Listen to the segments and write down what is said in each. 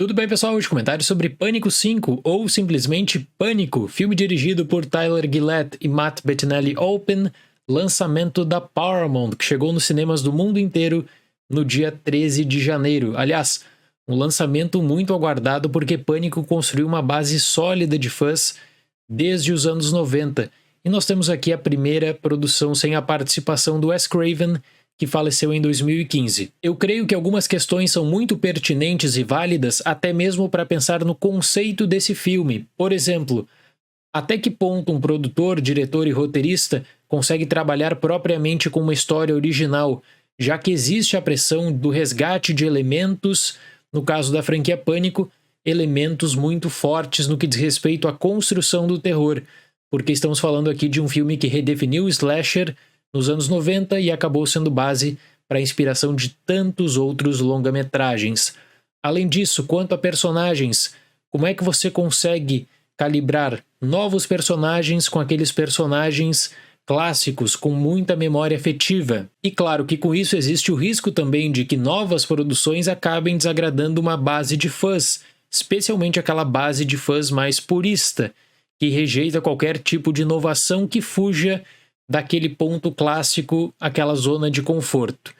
Tudo bem, pessoal? Hoje comentário sobre Pânico 5, ou simplesmente Pânico, filme dirigido por Tyler Gillett e Matt Bettinelli-Olpin, lançamento da Paramount, que chegou nos cinemas do mundo inteiro no dia 13 de janeiro. Aliás, um lançamento muito aguardado porque Pânico construiu uma base sólida de fãs desde os anos 90. E nós temos aqui a primeira produção sem a participação do Wes Craven, que faleceu em 2015. Eu creio que algumas questões são muito pertinentes e válidas até mesmo para pensar no conceito desse filme. Por exemplo, até que ponto um produtor, diretor e roteirista consegue trabalhar propriamente com uma história original, já que existe a pressão do resgate de elementos, no caso da franquia Pânico, elementos muito fortes no que diz respeito à construção do terror, porque estamos falando aqui de um filme que redefiniu o slasher nos anos 90 e acabou sendo base para a inspiração de tantos outros longa-metragens. Além disso, quanto a personagens, como é que você consegue calibrar novos personagens com aqueles personagens clássicos com muita memória afetiva? E claro que com isso existe o risco também de que novas produções acabem desagradando uma base de fãs, especialmente aquela base de fãs mais purista, que rejeita qualquer tipo de inovação que fuja daquele ponto clássico, aquela zona de conforto.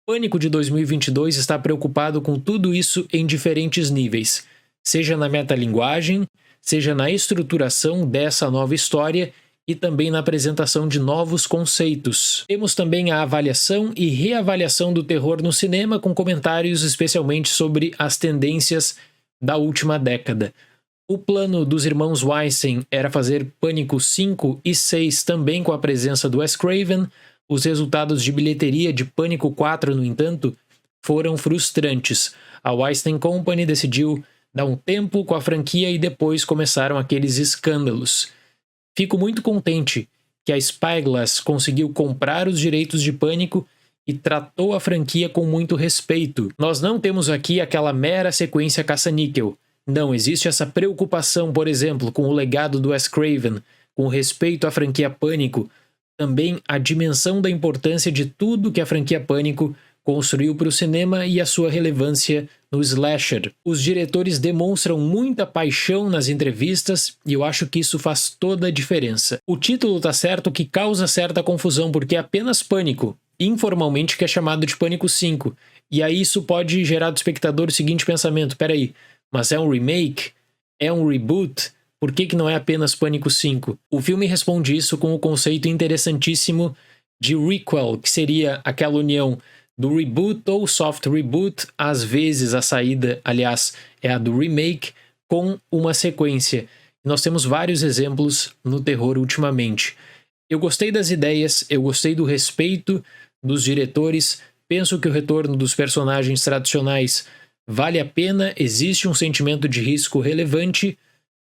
Pânico de 2022 está preocupado com tudo isso em diferentes níveis, seja na metalinguagem, seja na estruturação dessa nova história e também na apresentação de novos conceitos. Temos também a avaliação e reavaliação do terror no cinema, com comentários especialmente sobre as tendências da última década. O plano dos irmãos Weinstein era fazer Pânico 5 e 6 também com a presença do Wes Craven. Os resultados de bilheteria de Pânico 4, no entanto, foram frustrantes. A Weinstein Company decidiu dar um tempo com a franquia e depois começaram aqueles escândalos. Fico muito contente que a Spyglass conseguiu comprar os direitos de Pânico e tratou a franquia com muito respeito. Nós não temos aqui aquela mera sequência caça-níquel. Não, existe essa preocupação, por exemplo, com o legado do Wes Craven, com respeito à franquia Pânico, também a dimensão da importância de tudo que a franquia Pânico construiu para o cinema e a sua relevância no slasher. Os diretores demonstram muita paixão nas entrevistas e eu acho que isso faz toda a diferença. O título tá certo que causa certa confusão porque é apenas Pânico, informalmente que é chamado de Pânico 5, e aí isso pode gerar do espectador o seguinte pensamento: peraí, mas é um remake? É um reboot? Por que não é apenas Pânico 5? O filme responde isso com o conceito interessantíssimo de requel, que seria aquela união do reboot ou soft reboot, às vezes a saída, aliás, é a do remake, com uma sequência. Nós temos vários exemplos no terror ultimamente. Eu gostei das ideias, eu gostei do respeito dos diretores, penso que o retorno dos personagens tradicionais vale a pena, existe um sentimento de risco relevante.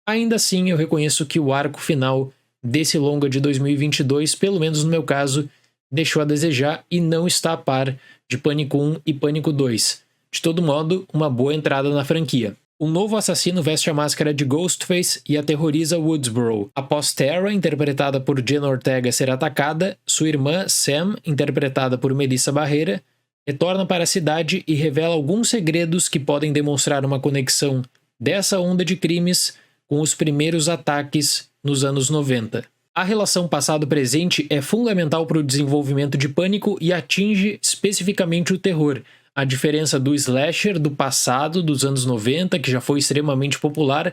Ainda assim, eu reconheço que o arco final desse longa de 2022, pelo menos no meu caso, deixou a desejar e não está a par de Pânico 1 e Pânico 2. De todo modo, uma boa entrada na franquia. Um novo assassino veste a máscara de Ghostface e aterroriza Woodsboro. Após Tara, interpretada por Jenna Ortega, ser atacada, sua irmã Sam, interpretada por Melissa Barrera, retorna para a cidade e revela alguns segredos que podem demonstrar uma conexão dessa onda de crimes com os primeiros ataques nos anos 90. A relação passado-presente é fundamental para o desenvolvimento de Pânico e atinge especificamente o terror. A diferença do slasher do passado, dos anos 90, que já foi extremamente popular,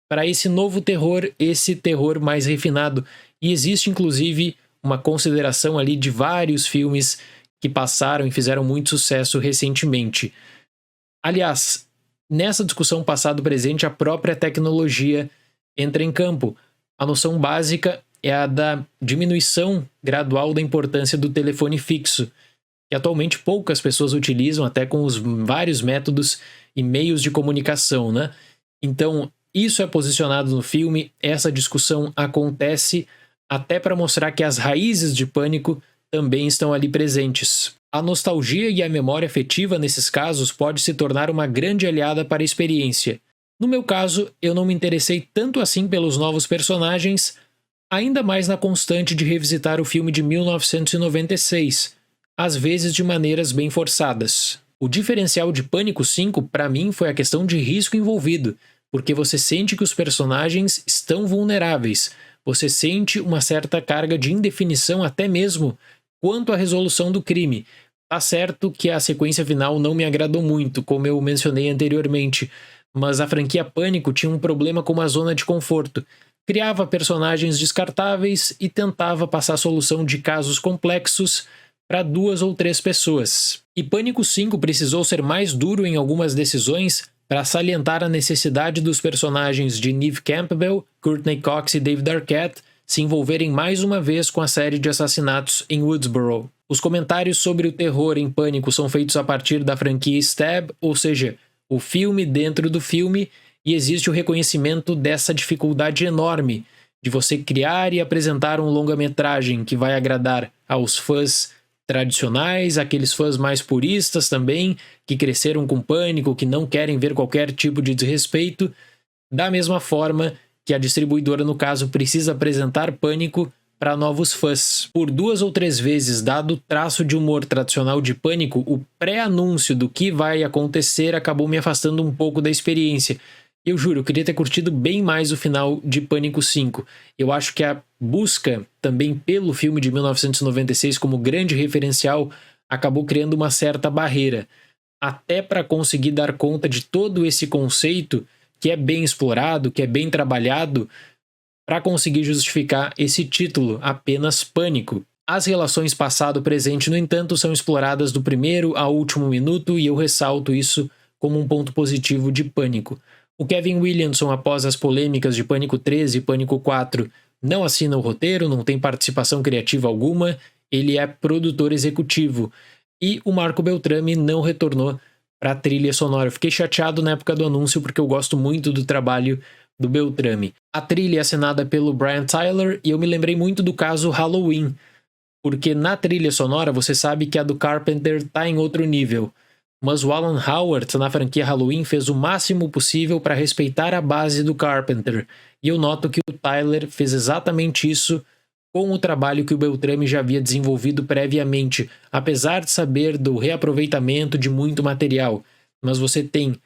para esse novo terror, esse terror mais refinado. E existe inclusive uma consideração ali de vários filmes que passaram e fizeram muito sucesso recentemente. Aliás, nessa discussão passado-presente, a própria tecnologia entra em campo. A noção básica é a da diminuição gradual da importância do telefone fixo, que atualmente poucas pessoas utilizam, até com os vários métodos e meios de comunicação, né? Então, isso é posicionado no filme, essa discussão acontece até para mostrar que as raízes de Pânico também estão ali presentes. A nostalgia e a memória afetiva nesses casos pode se tornar uma grande aliada para a experiência. No meu caso, eu não me interessei tanto assim pelos novos personagens, ainda mais na constante de revisitar o filme de 1996, às vezes de maneiras bem forçadas. O diferencial de Pânico 5, para mim, foi a questão de risco envolvido, porque você sente que os personagens estão vulneráveis, você sente uma certa carga de indefinição até mesmo quanto à resolução do crime. Tá certo que a sequência final não me agradou muito, como eu mencionei anteriormente, mas a franquia Pânico tinha um problema com uma zona de conforto. Criava personagens descartáveis e tentava passar a solução de casos complexos para 2 ou 3 pessoas. E Pânico 5 precisou ser mais duro em algumas decisões para salientar a necessidade dos personagens de Neve Campbell, Courtney Cox e David Arquette se envolverem mais uma vez com a série de assassinatos em Woodsboro. Os comentários sobre o terror em Pânico são feitos a partir da franquia Stab, ou seja, o filme dentro do filme, e existe o reconhecimento dessa dificuldade enorme de você criar e apresentar um longa-metragem que vai agradar aos fãs tradicionais, aqueles fãs mais puristas também, que cresceram com Pânico, que não querem ver qualquer tipo de desrespeito, da mesma forma que a distribuidora, no caso, precisa apresentar Pânico para novos fãs. Por 2 ou 3 vezes, dado o traço de humor tradicional de Pânico, o pré-anúncio do que vai acontecer acabou me afastando um pouco da experiência. Eu juro, eu queria ter curtido bem mais o final de Pânico 5. Eu acho que a busca também pelo filme de 1996 como grande referencial acabou criando uma certa barreira, até para conseguir dar conta de todo esse conceito que é bem explorado, que é bem trabalhado, para conseguir justificar esse título, apenas Pânico. As relações passado-presente, no entanto, são exploradas do primeiro ao último minuto e eu ressalto isso como um ponto positivo de Pânico. O Kevin Williamson, após as polêmicas de Pânico 13 e Pânico 4, não assina o roteiro, não tem participação criativa alguma, ele é produtor executivo. E o Marco Beltrami não retornou para a trilha sonora. Eu fiquei chateado na época do anúncio porque eu gosto muito do trabalho do Beltrami. A trilha é assinada pelo Brian Tyler e eu me lembrei muito do caso Halloween, porque na trilha sonora você sabe que a do Carpenter está em outro nível. Mas o Alan Howard, na franquia Halloween, fez o máximo possível para respeitar a base do Carpenter. E eu noto que o Tyler fez exatamente isso com o trabalho que o Beltrami já havia desenvolvido previamente, apesar de saber do reaproveitamento de muito material. Mas você tem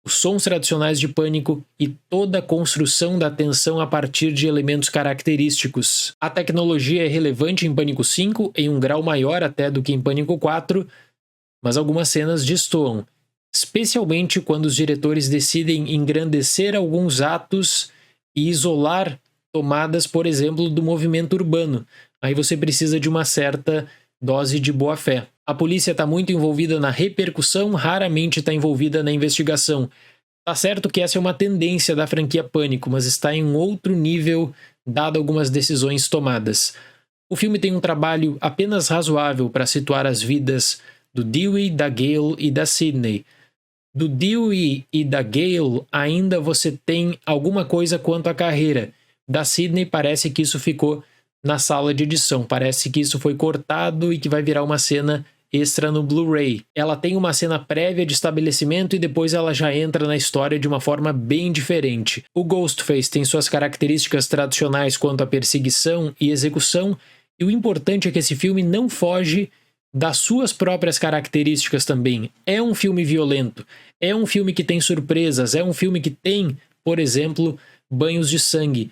os sons tradicionais de Pânico e toda a construção da tensão a partir de elementos característicos. A tecnologia é relevante em Pânico 5, em um grau maior até do que em Pânico 4, mas algumas cenas destoam, especialmente quando os diretores decidem engrandecer alguns atos e isolar tomadas, por exemplo, do movimento urbano. Aí você precisa de uma certa dose de boa-fé. A polícia está muito envolvida na repercussão, raramente está envolvida na investigação. Tá certo que essa é uma tendência da franquia Pânico, mas está em um outro nível, dado algumas decisões tomadas. O filme tem um trabalho apenas razoável para situar as vidas do Dewey, da Gale e da Sidney. Do Dewey e da Gale ainda você tem alguma coisa quanto à carreira. Da Sidney parece que isso ficou na sala de edição, parece que isso foi cortado e que vai virar uma cena extra no Blu-ray. Ela tem uma cena prévia de estabelecimento e depois ela já entra na história de uma forma bem diferente. O Ghostface tem suas características tradicionais quanto à perseguição e execução, e o importante é que esse filme não foge das suas próprias características também. É um filme violento, é um filme que tem surpresas, é um filme que tem, por exemplo, banhos de sangue.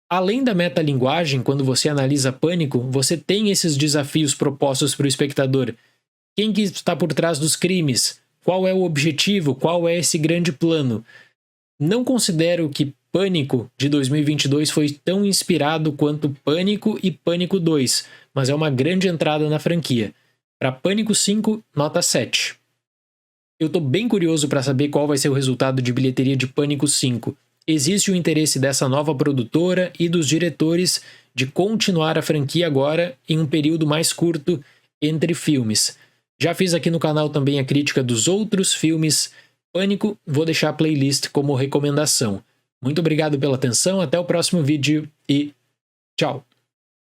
Além da metalinguagem, quando você analisa Pânico, você tem esses desafios propostos para o espectador. Quem que está por trás dos crimes? Qual é o objetivo? Qual é esse grande plano? Não considero que Pânico de 2022 foi tão inspirado quanto Pânico e Pânico 2, mas é uma grande entrada na franquia. Para Pânico 5, nota 7. Eu tô bem curioso para saber qual vai ser o resultado de bilheteria de Pânico 5. Existe o interesse dessa nova produtora e dos diretores de continuar a franquia agora em um período mais curto entre filmes. Já fiz aqui no canal também a crítica dos outros filmes Pânico, vou deixar a playlist como recomendação. Muito obrigado pela atenção, até o próximo vídeo e tchau!